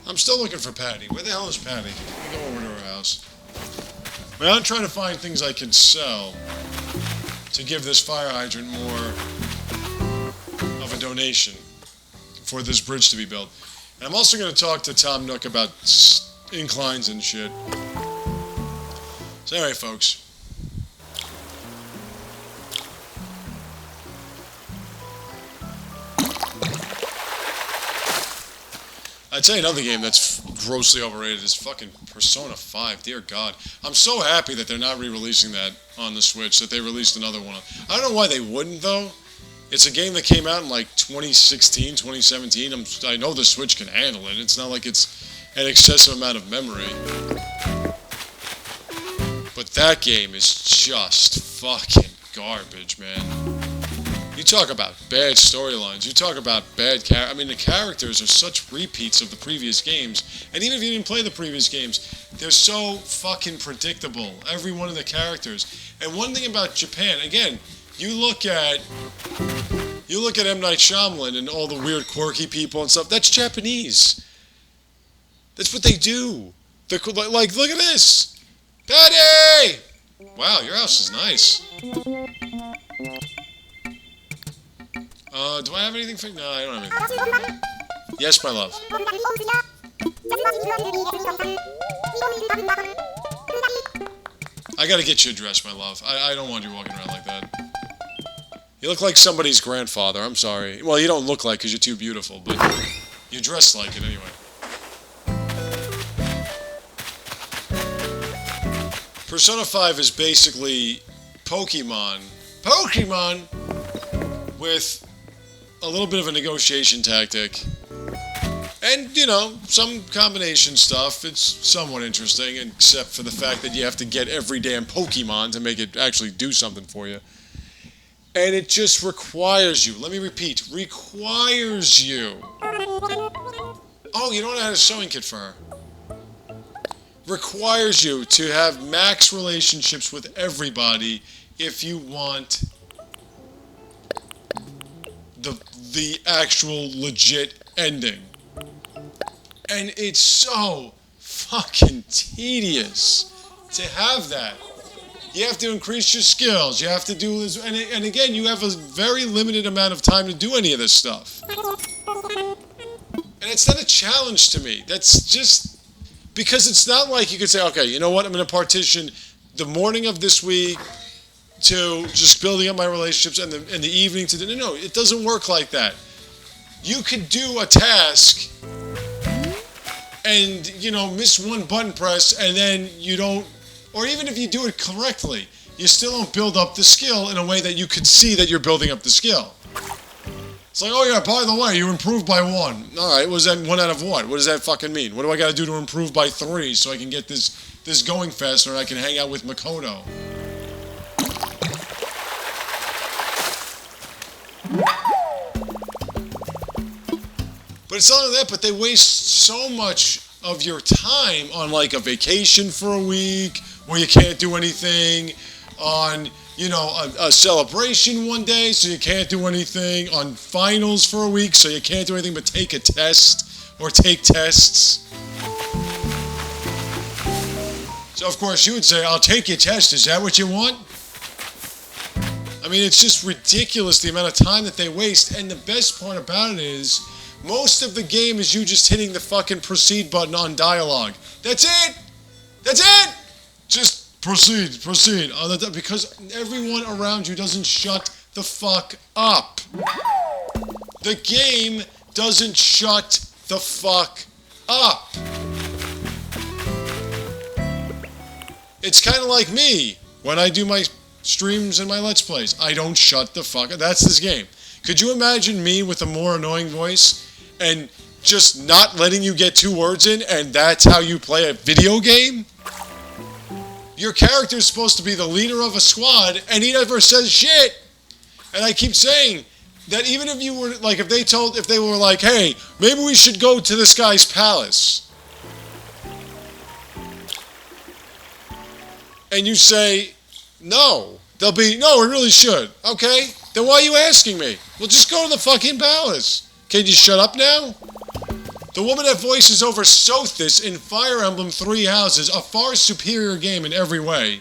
I'm still looking for Patty. Where the hell is Patty? Let me go over to her house. Well, I'm trying to find things I can sell to give this fire hydrant more of a donation for this bridge to be built. And I'm also going to talk to Tom Nook about inclines and shit. So anyway, folks. I'd say another game that's grossly overrated is fucking Persona 5. Dear God. I'm so happy that they're not re-releasing that on the Switch, that they released another one. I don't know why they wouldn't, though. It's a game that came out in like 2016, 2017. I know the Switch can handle it. It's not like it's an excessive amount of memory. But that game is just fucking garbage, man. You talk about bad storylines. You talk about bad I mean, the characters are such repeats of the previous games. And even if you didn't play the previous games, they're so fucking predictable. Every one of the characters. And one thing about Japan, again, you look at M. Night Shyamalan and all the weird, quirky people and stuff. That's Japanese. That's what they do. Like, look at this. Daddy! Wow, your house is nice. Do I have anything for you? No, I don't have anything. Yes, my love. I gotta get you a dress, my love. I don't want you walking around like that. You look like somebody's grandfather. I'm sorry. Well, you don't look like because you're too beautiful, but you dress like it anyway. Persona 5 is basically Pokemon with a little bit of a negotiation tactic. And, you know, some combination stuff. It's somewhat interesting, except for the fact that you have to get every damn Pokemon to make it actually do something for you. And it just requires you, let me repeat, requires you. Oh, you don't have a sewing kit for her. Requires you to have max relationships with everybody if you want the actual legit ending. And it's so fucking tedious to have that. You have to increase your skills. You have to do this. And again, you have a very limited amount of time to do any of this stuff. And it's not a challenge to me. That's just... Because it's not like you could say, okay, you know what? I'm going to partition the morning of this week to just building up my relationships and the evening to... No, it doesn't work like that. You could do a task and, you know, miss one button press and then you don't... Or even if you do it correctly, you still don't build up the skill in a way that you could see that you're building up the skill. It's like, oh yeah, by the way, you improved by 1. Alright, what is that 1 out of what? What does that fucking mean? What do I gotta do to improve by 3 so I can get this going faster and I can hang out with Makoto? But it's not only that, but they waste so much of your time on like a vacation for a week where you can't do anything, on, you know, a celebration one day so you can't do anything, on finals for a week so you can't do anything but take a test or take tests. So of course you would say, I'll take your test, is that what you want? I mean, it's just ridiculous the amount of time that they waste, and the best part about it is most of the game is you just hitting the fucking proceed button on dialogue. That's it! That's it! Just proceed. Because everyone around you doesn't shut the fuck up. The game doesn't shut the fuck up. It's kind of like me when I do my streams and my Let's Plays. I don't shut the fuck up. That's this game. Could you imagine me with a more annoying voice and just not letting you get 2 words in, and that's how you play a video game? Your character is supposed to be the leader of a squad, and he never says shit. And I keep saying that even if you were, like, if they were like, hey, maybe we should go to this guy's palace. And you say, no. They'll be, no, we really should. Okay, then why are you asking me? Well, just go to the fucking palace. Can you shut up now? The woman that voices over Sothis in Fire Emblem Three Houses, a far superior game in every way,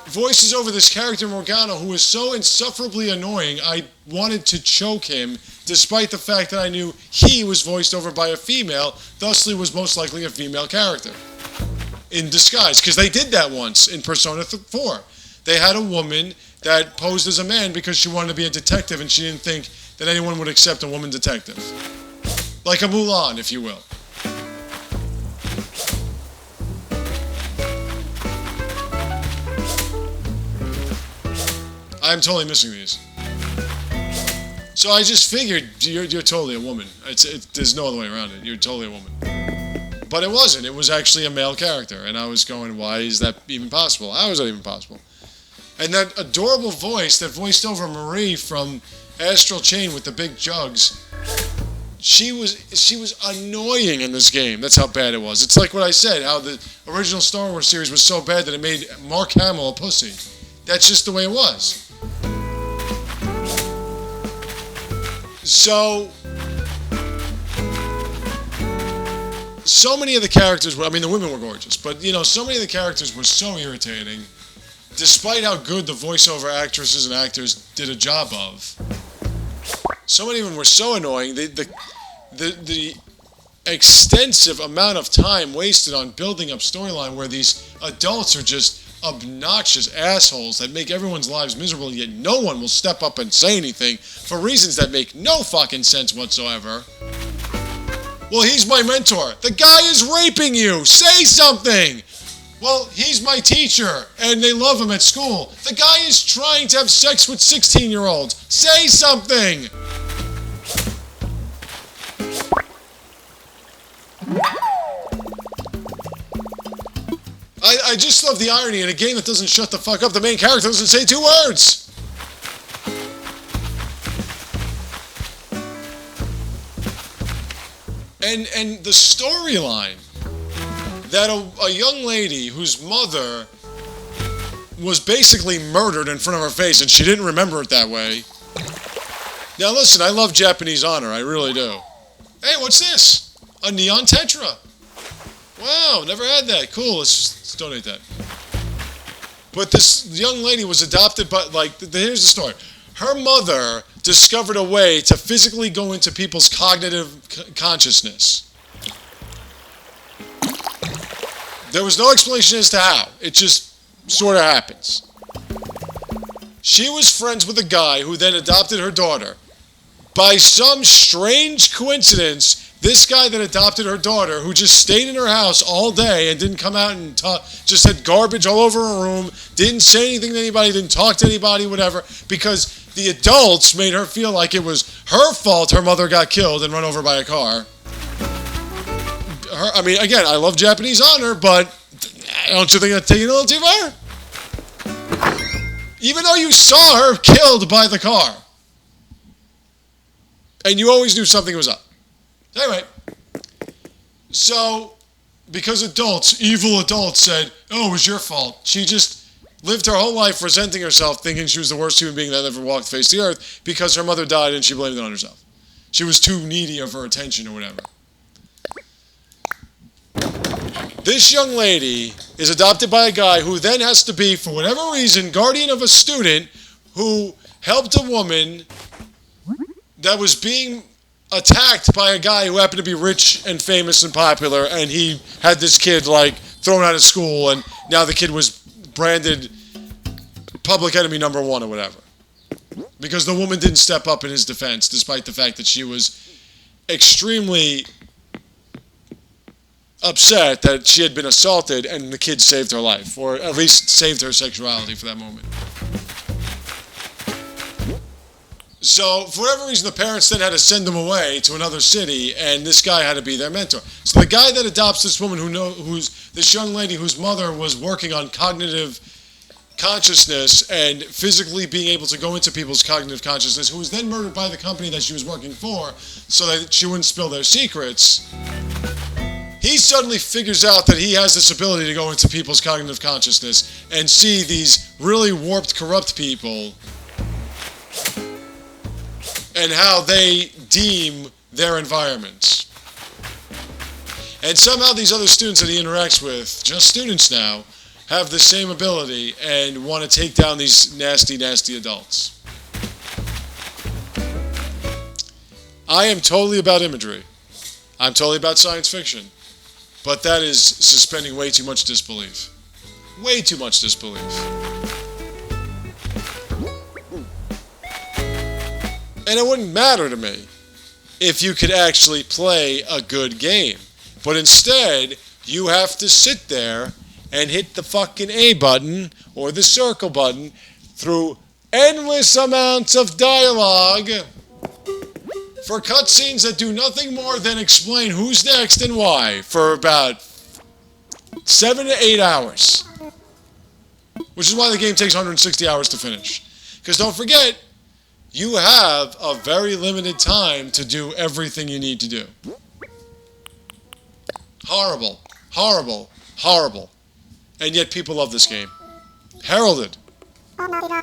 voices over this character Morgana who is so insufferably annoying I wanted to choke him, despite the fact that I knew he was voiced over by a female, thusly was most likely a female character. In disguise, because they did that once in Persona 4. They had a woman that posed as a man because she wanted to be a detective and she didn't think that anyone would accept a woman detective. Like a Mulan, if you will. I'm totally missing these. So I just figured you're totally a woman. There's no other way around it. You're totally a woman. But it wasn't. It was actually a male character. And I was going, why is that even possible? How is that even possible? And that adorable voice that voiced over Marie from Astral Chain with the big jugs, she was annoying in this game. That's how bad it was. It's like what I said, how the original Star Wars series was so bad that it made Mark Hamill a pussy. That's just the way it was. So many of the characters were, I mean, the women were gorgeous, but, so many of the characters were so irritating, despite how good the voiceover actresses and actors did a job of. So many of them were so annoying. The extensive amount of time wasted on building up storyline where these adults are just obnoxious assholes that make everyone's lives miserable, yet no one will step up and say anything for reasons that make no fucking sense whatsoever. Well, he's my mentor. The guy is raping you. Say something. Well, he's my teacher, and they love him at school. The guy is trying to have sex with 16-year-olds. Say something. I just love the irony in a game that doesn't shut the fuck up. The main character doesn't say 2 words. And the storyline that a young lady whose mother was basically murdered in front of her face and she didn't remember it that way. Now listen, I love Japanese honor, I really do. Hey, what's this? A neon tetra. Wow, never had that. Cool, let's donate that. But this young lady was adopted by, here's the story. Her mother discovered a way to physically go into people's cognitive consciousness. There was no explanation as to how. It just sort of happens. She was friends with a guy who then adopted her daughter. By some strange coincidence, this guy that adopted her daughter, who just stayed in her house all day and didn't come out and talk, just had garbage all over her room, didn't say anything to anybody, didn't talk to anybody, whatever, because the adults made her feel like it was her fault her mother got killed and run over by a car. I mean, again, I love Japanese honor, but don't you think that's taking it a little too far? Even though you saw her killed by the car. And you always knew something was up. Anyway, so because evil adults said, oh, it was your fault, she just lived her whole life resenting herself, thinking she was the worst human being that ever walked the face of the earth because her mother died and she blamed it on herself. She was too needy of her attention or whatever. This young lady is adopted by a guy who then has to be, for whatever reason, guardian of a student who helped a woman that was being attacked by a guy who happened to be rich and famous and popular, and he had this kid thrown out of school, and now the kid was branded public enemy number 1 or whatever, because the woman didn't step up in his defense, despite the fact that she was extremely upset that she had been assaulted and the kid saved her life, or at least saved her sexuality for that moment. So, for whatever reason, the parents then had to send them away to another city, and this guy had to be their mentor. So the guy that adopts this woman who's this young lady whose mother was working on cognitive consciousness and physically being able to go into people's cognitive consciousness, who was then murdered by the company that she was working for so that she wouldn't spill their secrets, he suddenly figures out that he has this ability to go into people's cognitive consciousness and see these really warped, corrupt people and how they deem their environments. And somehow these other students that he interacts with, just students now, have the same ability and want to take down these nasty, nasty adults. I am totally about imagery. I'm totally about science fiction. But that is suspending way too much disbelief. Way too much disbelief. And it wouldn't matter to me if you could actually play a good game. But instead, you have to sit there and hit the fucking A button or the circle button through endless amounts of dialogue for cutscenes that do nothing more than explain who's next and why for about 7 to 8 hours. Which is why the game takes 160 hours to finish. Because don't forget, you have a very limited time to do everything you need to do. Horrible, horrible, horrible. And yet people love this game. Heralded. I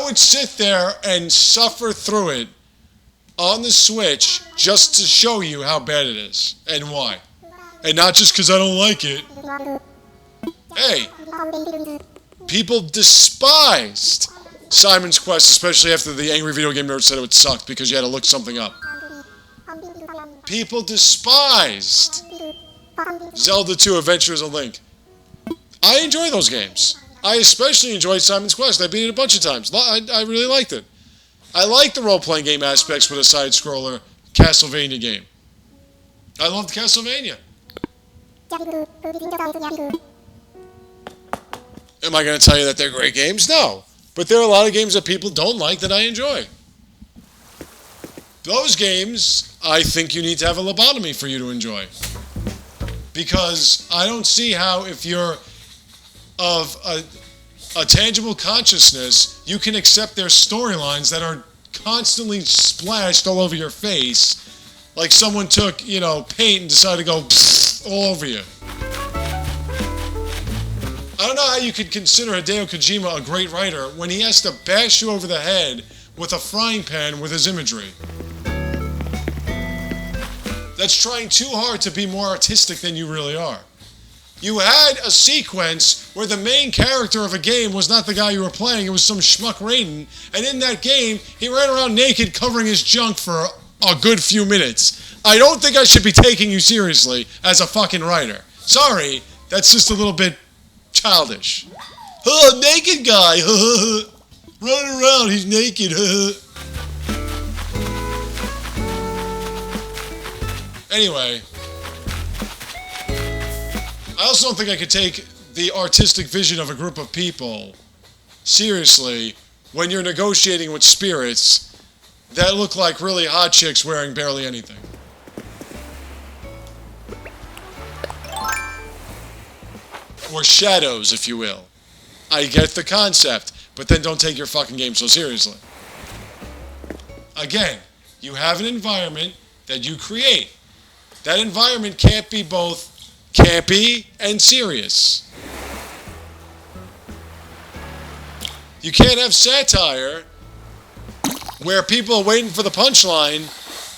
would sit there and suffer through it on the Switch just to show you how bad it is and why. And not just because I don't like it. Hey, people despised Simon's Quest, especially after the angry video game nerd said it sucked because you had to look something up. People despised Zelda 2 Adventures of Link. I enjoy those games. I especially enjoyed Simon's Quest. I beat it a bunch of times. I really liked it. I like the role-playing game aspects with a side-scroller Castlevania game. I loved Castlevania. Am I going to tell you that they're great games? No. But there are a lot of games that people don't like that I enjoy. Those games, I think you need to have a lobotomy for you to enjoy. Because I don't see how, if you're of a tangible consciousness, you can accept their storylines that are constantly splashed all over your face, like someone took, paint and decided to go all over you. I don't know how you could consider Hideo Kojima a great writer when he has to bash you over the head with a frying pan with his imagery. That's trying too hard to be more artistic than you really are. You had a sequence where the main character of a game was not the guy you were playing, it was some schmuck Raiden, and in that game, he ran around naked covering his junk for a good few minutes. I don't think I should be taking you seriously as a fucking writer. Sorry, that's just a little bit childish. Oh, naked guy, running around, he's naked, Anyway, I also don't think I could take the artistic vision of a group of people seriously when you're negotiating with spirits that look like really hot chicks wearing barely anything. Or shadows, if you will. I get the concept, but then don't take your fucking game so seriously. Again, you have an environment that you create. That environment can't be both campy and serious. You can't have satire where people are waiting for the punchline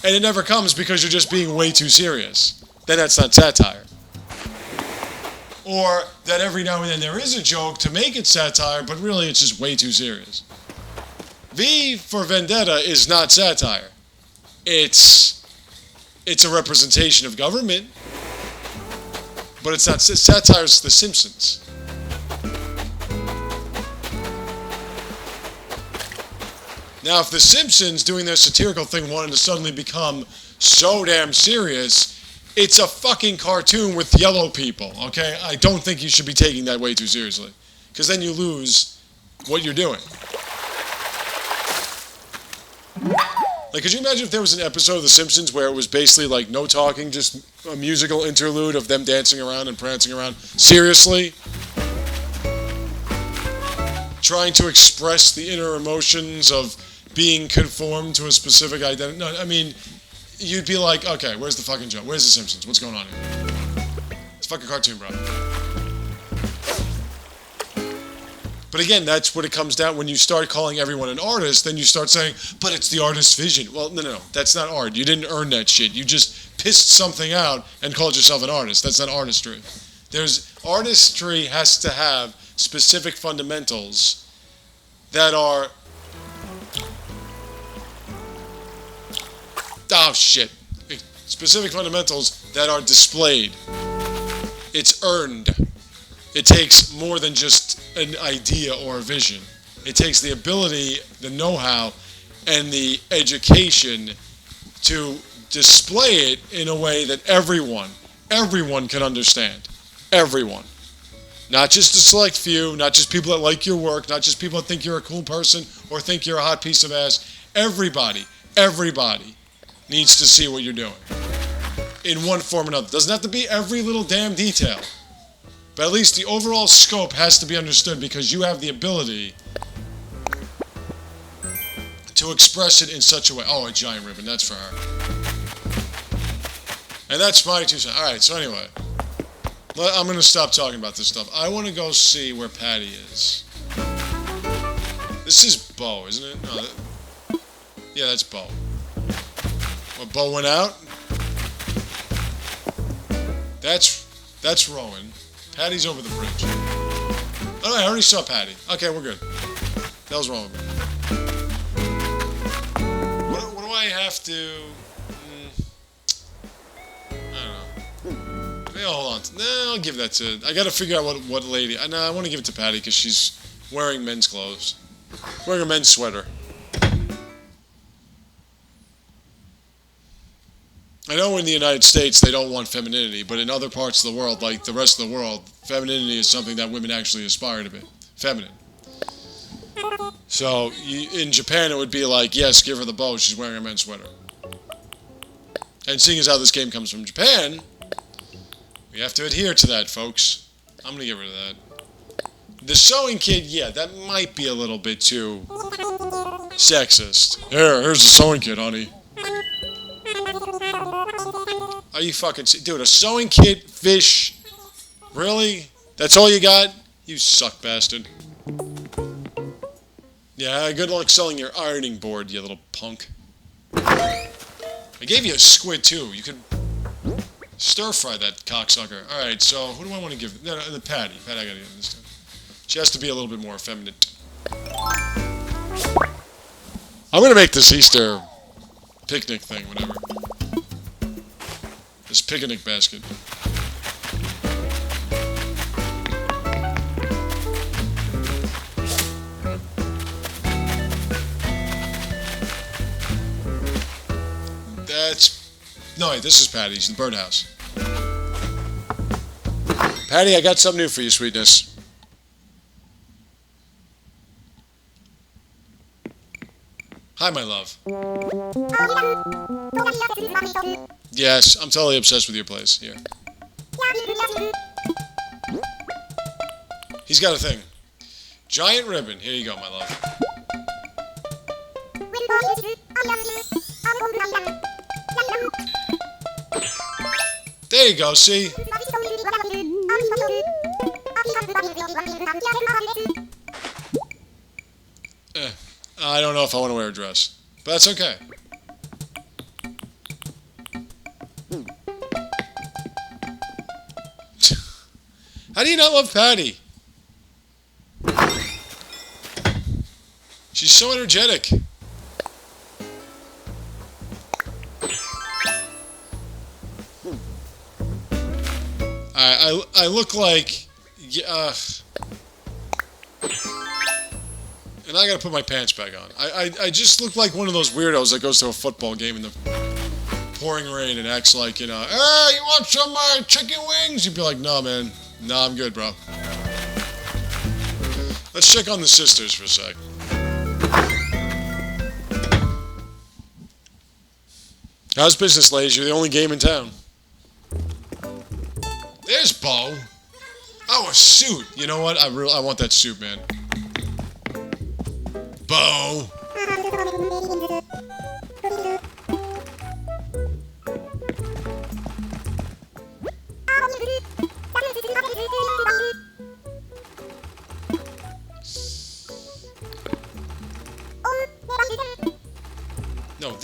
and it never comes because you're just being way too serious. Then that's not satire. Or that every now and then there is a joke to make it satire, but really it's just way too serious. V for Vendetta is not satire. It's a representation of government, but it's not satire. It's The Simpsons. Now, if The Simpsons doing their satirical thing wanted to suddenly become so damn serious, it's a fucking cartoon with yellow people, okay? I don't think you should be taking that way too seriously, because then you lose what you're doing. Like, could you imagine if there was an episode of The Simpsons where it was basically like no talking, just a musical interlude of them dancing around and prancing around? Seriously? Trying to express the inner emotions of being conformed to a specific identity. No, I mean, you'd be like, okay, where's the fucking joke? Where's The Simpsons? What's going on here? It's a fucking cartoon, bro. But again, that's what it comes down. When you start calling everyone an artist, then you start saying, but it's the artist's vision. Well, no. That's not art. You didn't earn that shit. You just pissed something out and called yourself an artist. That's not artistry. Artistry has to have specific fundamentals that are... Oh, shit. Specific fundamentals that are displayed. It's earned. It takes more than just an idea or a vision. It takes the ability, the know-how, and the education to display it in a way that everyone can understand. Everyone. Not just a select few, not just people that like your work, not just people that think you're a cool person or think you're a hot piece of ass. Everybody needs to see what you're doing. In one form or another. Doesn't have to be every little damn detail. But at least the overall scope has to be understood because you have the ability to express it in such a way. Oh, a giant ribbon. That's for her. And that's my 2 cents. Alright, so anyway. I'm going to stop talking about this stuff. I want to go see where Patty is. This is Bo, isn't it? No, yeah, that's Bo. What, Bo went out? That's Rowan. Patty's over the bridge. Oh, I already saw Patty. Okay, we're good. What the hell's wrong with me? What do I have to... I don't know. Maybe I'll hold on. I'll give that to... I gotta figure out what lady... No, I want to give it to Patty because she's wearing men's clothes. Wearing a men's sweater. I know in the United States they don't want femininity, but in other parts of the world, like the rest of the world, femininity is something that women actually aspire to be. Feminine. So, in Japan it would be like, yes, give her the bow, she's wearing a men's sweater. And seeing as how this game comes from Japan, we have to adhere to that, folks. I'm gonna get rid of that. The sewing kid, yeah, that might be a little bit too sexist. Here's the sewing kid, honey. Are you fucking... Dude, a sewing kit, fish... Really? That's all you got? You suck, bastard. Yeah, good luck selling your ironing board, you little punk. I gave you a squid, too. You could stir-fry that cocksucker. Alright, so who do I want to give... No, the Patty. Patty, I gotta give this to. She has to be a little bit more effeminate. I'm gonna make this Easter picnic thing, whatever. This picnic basket. No, wait, this is Patty's, the birdhouse. Patty, I got something new for you, sweetness. Hi, my love. Yes, I'm totally obsessed with your place. Here. He's got a thing. Giant ribbon. Here you go, my love. There you go, see? I don't know if I want to wear a dress, but that's okay. How do you not love Patty? She's so energetic. I look like... and I gotta put my pants back on. I just look like one of those weirdos that goes to a football game in the pouring rain and acts like, you know, hey, you want some chicken wings? You'd be like, no, man. No, I'm good, bro. Let's check on the sisters for a sec. How's business, ladies? You're the only game in town. There's Bo. Oh, a suit. You know what? I want that suit, man. Bo.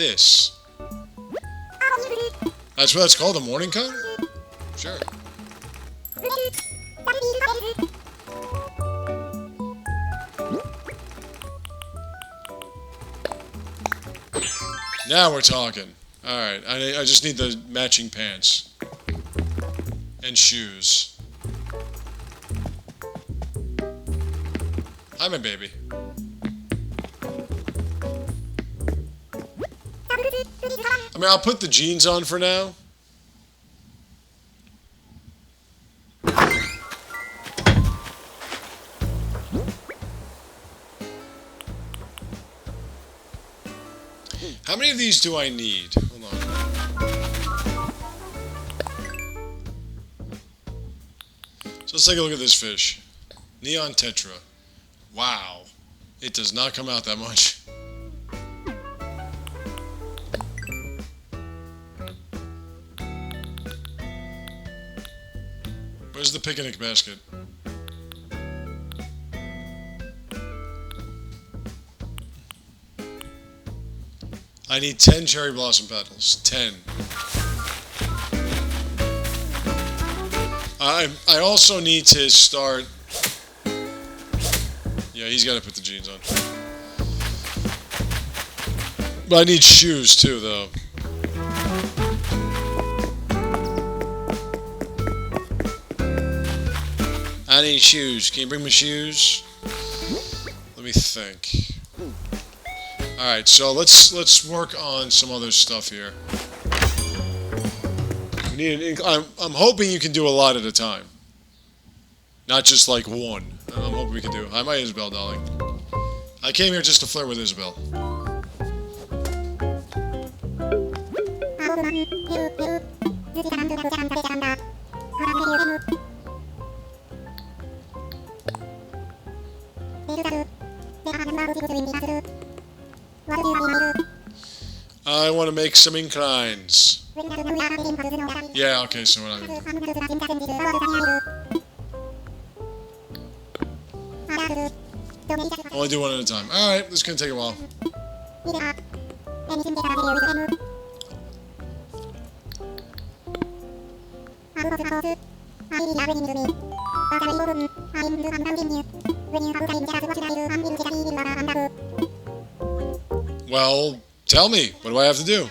this. That's what that's called, a morning cone? Sure. Now we're talking. Alright, I just need the matching pants. And shoes. Hi, my baby. I mean, I'll put the jeans on for now. How many of these do I need? Hold on. So let's take a look at this fish. Neon Tetra. Wow. It does not come out that much. Where's the picnic basket? I need 10 cherry blossom petals. 10. I also need to start... Yeah, he's got to put the jeans on. But I need shoes too, though. I need shoes. Can you bring me shoes? Let me think. Alright, so let's work on some other stuff here. We need I'm hoping you can do a lot at a time. Not just like one. I'm hoping we can do. Hi, my Isabel, darling. I came here just to flirt with Isabel. I want to make some inclines. Yeah, okay, so we're not gonna do. Only do one at a time. Alright, this is gonna take a while. Well, tell me, what do I have to do?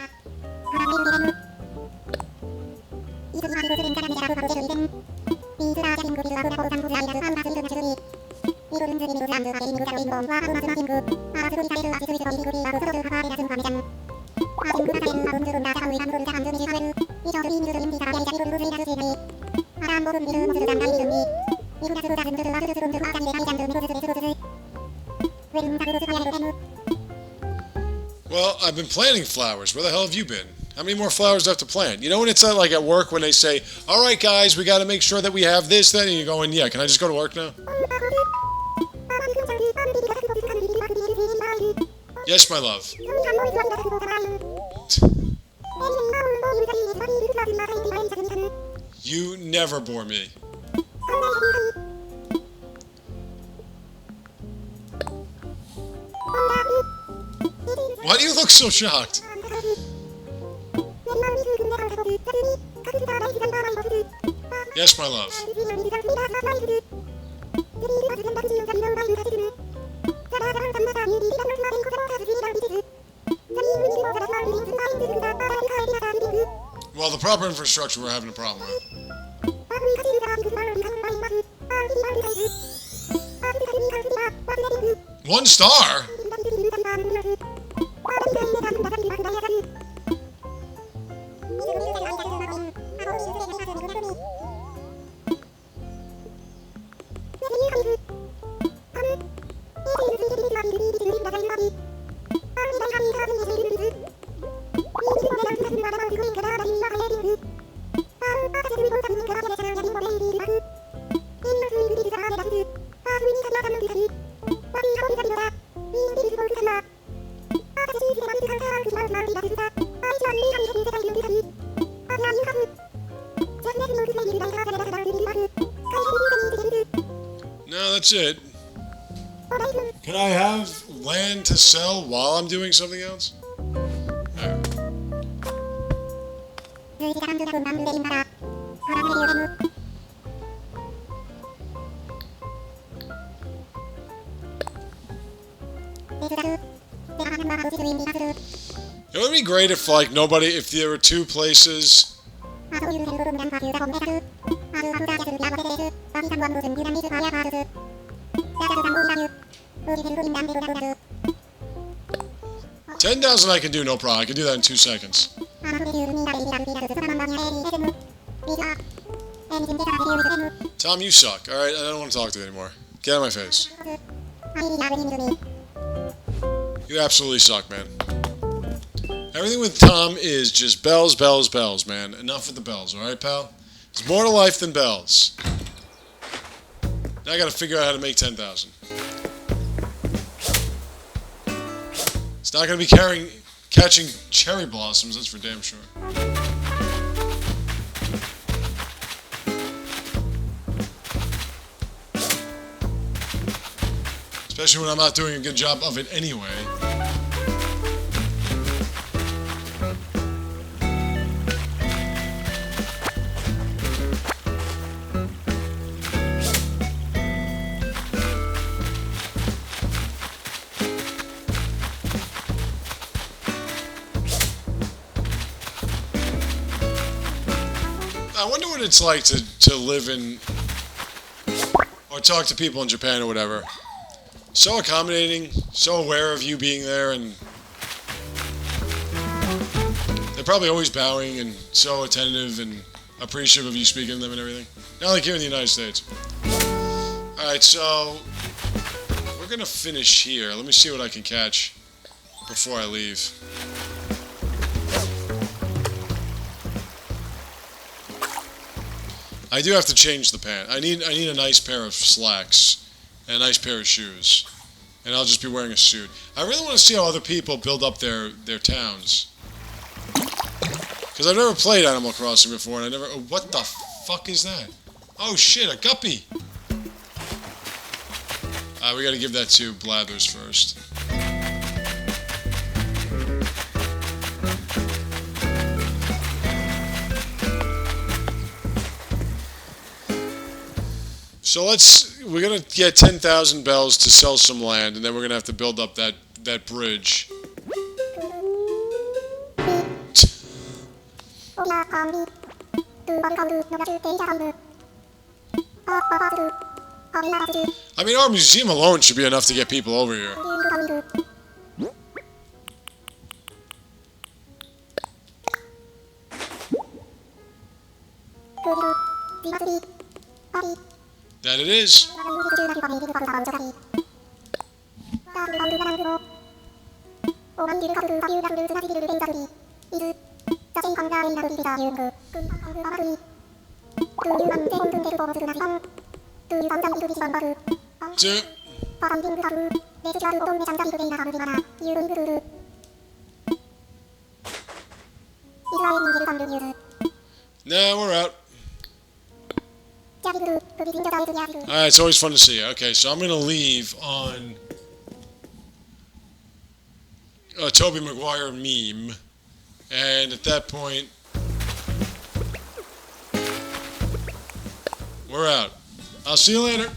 Well, I've been planting flowers. Where the hell have you been? How many more flowers do I have to plant? You know when it's like at work when they say, all right, guys, we got to make sure that we have this, that, and you're going, yeah, can I just go to work now? Yes, my love. You never bore me. Why do you look so shocked? Yes, my love. Well, the proper infrastructure we're having a problem with. 1 star? No, that's it. Can I have land to sell while I'm doing something else? Alright. It would be great if, like, if there were two places. $10,000 I can do, no problem. I can do that in 2 seconds. Tom, you suck. Alright, I don't want to talk to you anymore. Get out of my face. You absolutely suck, man. Everything with Tom is just bells, bells, bells, man. Enough with the bells, alright, pal? There's more to life than bells. Now I gotta figure out how to make 10,000. It's not gonna be catching cherry blossoms, that's for damn sure. Especially when I'm not doing a good job of it anyway. I wonder what it's like to live in, or talk to people in Japan or whatever. So accommodating, so aware of you being there, and they're probably always bowing and so attentive and appreciative of you speaking to them and everything. Not like here in the United States. Alright, so we're gonna finish here. Let me see what I can catch before I leave. I do have to change the pants. I need a nice pair of slacks and a nice pair of shoes, and I'll just be wearing a suit. I really want to see how other people build up their towns, because I've never played Animal Crossing before, and I never. Oh, what the fuck is that? Oh shit, a guppy. We got to give that to Blathers first. So we're gonna get 10,000 bells to sell some land, and then we're gonna have to build up that bridge. I mean, our museum alone should be enough to get people over here. That it is. Nah, we're out. Alright, it's always fun to see you. Okay, so I'm going to leave on a Tobey Maguire meme. And at that point, we're out. I'll see you later.